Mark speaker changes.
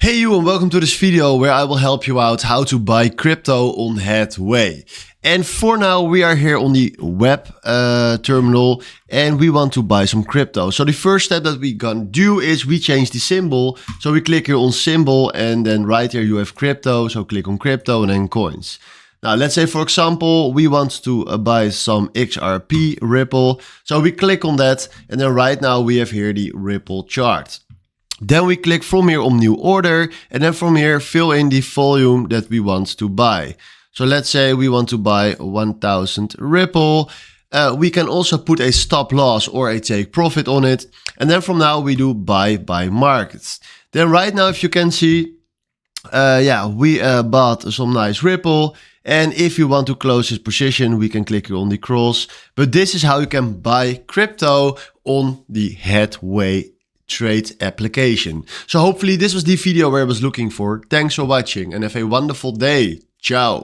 Speaker 1: Hey you, and welcome to this video where I will help you out how to buy crypto on Headway. And for now we are here on the web terminal and we want to buy some crypto. So the first step that we gonna do is we change the symbol. So we click here on symbol and then right here you have crypto. So click on crypto and then coins. Now let's say for example we want to buy some XRP Ripple. So we click on that and then right now we have here the Ripple chart. Then we click from here on new order and then from here fill in the volume that we want to buy. So let's say we want to buy 1000 Ripple. We can also put a stop loss or a take profit on it. And then from now we do buy by markets. Then right now if you can see, we bought some nice Ripple. And if you want to close this position, we can click here on the cross. But this is how you can buy crypto on the Headway trade application. So hopefully this was the video where I was looking for. Thanks for watching and have a wonderful day. Ciao.